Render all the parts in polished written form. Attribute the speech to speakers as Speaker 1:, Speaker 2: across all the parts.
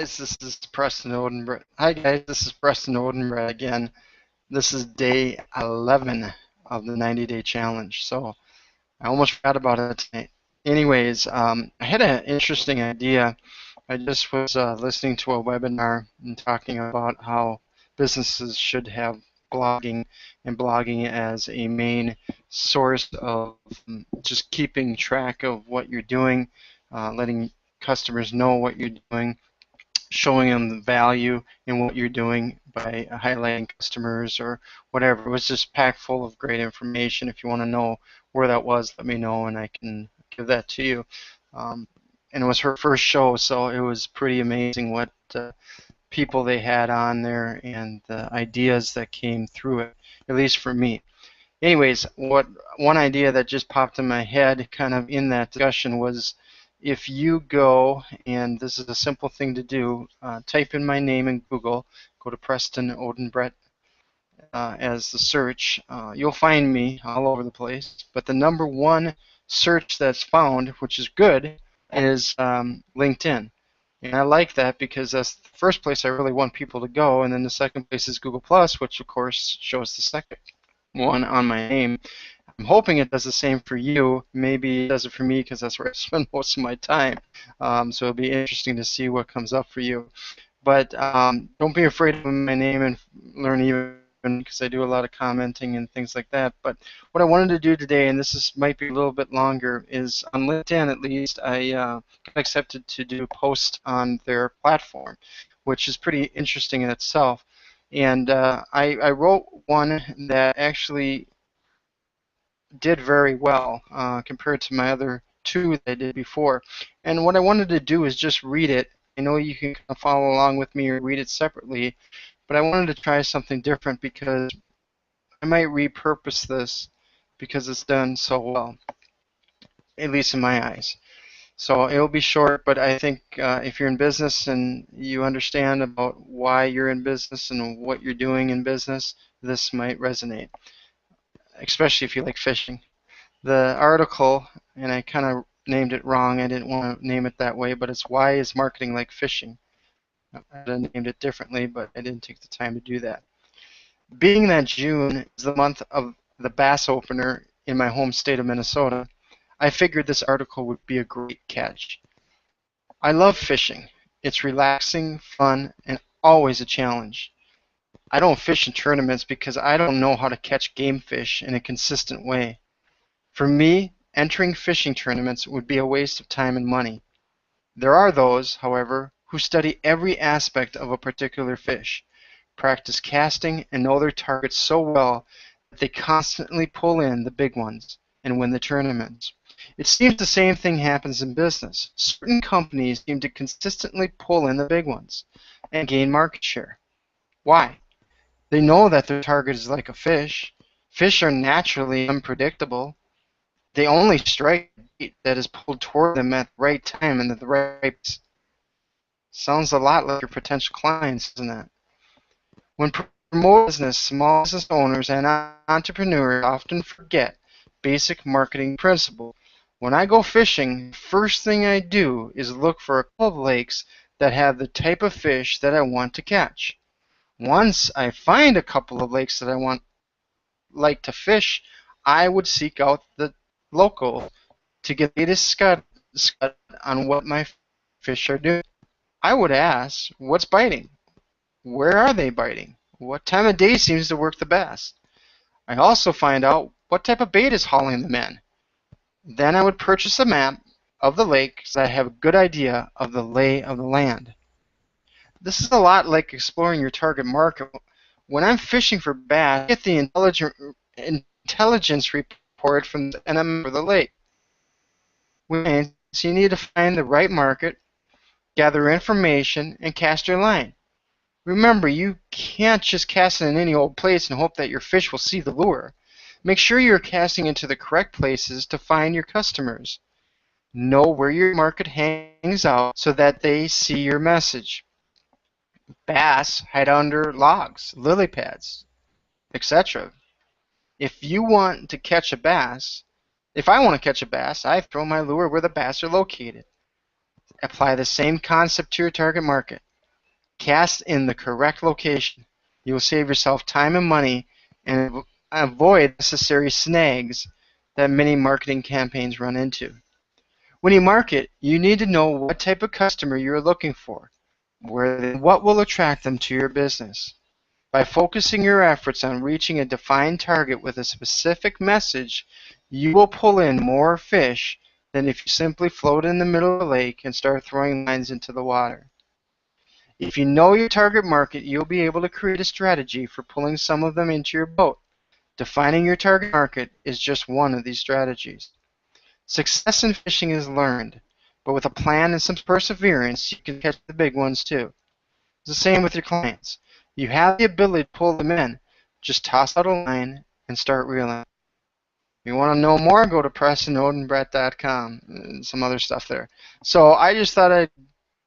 Speaker 1: This is Preston Odenbrett. Hi guys, this is Preston Odenbrett again. This is day 11 of the 90-day challenge. So I almost forgot about it tonight. Anyways, I had an interesting idea. I just was listening to a webinar and talking about how businesses should have blogging and blogging as a main source of just keeping track of what you're doing, letting customers know what you're doing, showing them the value in what you're doing by highlighting customers or whatever. It was just packed full of great information. If you want to know where that was, let me know and I can give that to you. And it was her first show, so it was pretty amazing what people they had on there and the ideas that came through it, at least for me. Anyways, one idea that just popped in my head kind of in that discussion was if you go, and this is a simple thing to do, type in my name in Google, go to Preston Odenbrett as the search, you'll find me all over the place. But the number one search that's found, which is good, is LinkedIn. And I like that because that's the first place I really want people to go, and then the second place is Google+, which of course shows the second one on my name. I'm hoping it does the same for you. Maybe it does it for me because that's where I spend most of my time. So it'll be interesting to see what comes up for you. But don't be afraid of my name and learn even because I do a lot of commenting and things like that. But what I wanted to do today, and might be a little bit longer, is on LinkedIn at least I got accepted to do a post on their platform, which is pretty interesting in itself. And I wrote one that actually did very well compared to my other two that I did before. And what I wanted to do is just read it. I know you can kind of follow along with me or read it separately, but I wanted to try something different because I might repurpose this because it's done so well, at least in my eyes. So it'll be short, but I think if you're in business and you understand about why you're in business and what you're doing in business, this might resonate, especially if you like fishing. The article, and I kind of named it wrong, I didn't want to name it that way, but it's Why is Marketing Like Fishing? I would have named it differently, but I didn't take the time to do that. Being that June is the month of the bass opener in my home state of Minnesota, I figured this article would be a great catch. I love fishing. It's relaxing, fun, and always a challenge. I don't fish in tournaments because I don't know how to catch game fish in a consistent way. For me, entering fishing tournaments would be a waste of time and money. There are those, however, who study every aspect of a particular fish, practice casting, and know their targets so well that they constantly pull in the big ones and win the tournaments. It seems the same thing happens in business. Certain companies seem to consistently pull in the big ones and gain market share. Why? They know that their target is like a fish. Fish are naturally unpredictable. They only strike bait that is pulled toward them at the right time and at the right place. Sounds a lot like your potential clients, doesn't it? When promoting business, small business owners and entrepreneurs often forget basic marketing principles. When I go fishing, the first thing I do is look for a couple of lakes that have the type of fish that I want to catch. Once I find a couple of lakes that I like to fish, I would seek out the local to get the latest scud on what my fish are doing. I would ask, what's biting? Where are they biting? What time of day seems to work the best? I also find out what type of bait is hauling them in. Then I would purchase a map of the lake so I have a good idea of the lay of the land. This is a lot like exploring your target market. When I'm fishing for bass, I get the intelligence report from the NM of the lake. So you need to find the right market, gather information, and cast your line. Remember, you can't just cast it in any old place and hope that your fish will see the lure. Make sure you're casting into the correct places to find your customers. Know where your market hangs out so that they see your message. Bass hide under logs, lily pads, etc. If I want to catch a bass, I throw my lure where the bass are located. Apply the same concept to your target market. Cast in the correct location. You will save yourself time and money and avoid necessary snags that many marketing campaigns run into. When you market, you need to know what type of customer you're looking for, what will attract them to your business. By focusing your efforts on reaching a defined target with a specific message, you will pull in more fish than if you simply float in the middle of the lake and start throwing lines into the water. If you know your target market, you'll be able to create a strategy for pulling some of them into your boat. Defining your target market is just one of these strategies. Success in fishing is learned, but with a plan and some perseverance, you can catch the big ones too. It's the same with your clients. You have the ability to pull them in. Just toss out a line and start reeling. If you want to know more, go to PrestonOdenbrett.com and some other stuff there. So I just thought I'd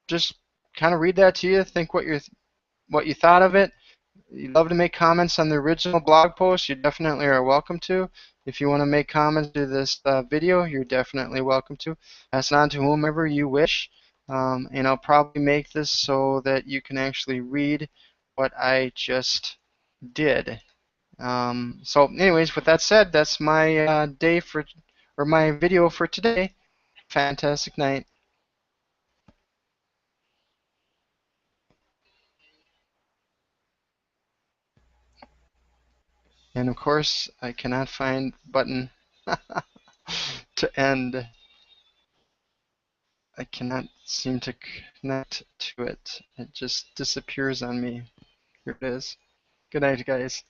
Speaker 1: just kind of read that to you, think what you thought of it. You'd love to make comments on the original blog post, you definitely are welcome to. If you want to make comments to this video, you're definitely welcome to. Pass it on to whomever you wish. And I'll probably make this so that you can actually read what I just did. So anyways, with that said, that's my my video for today. Fantastic night. And of course, I cannot find the button to end. I cannot seem to connect to it. It just disappears on me. Here it is. Good night, guys.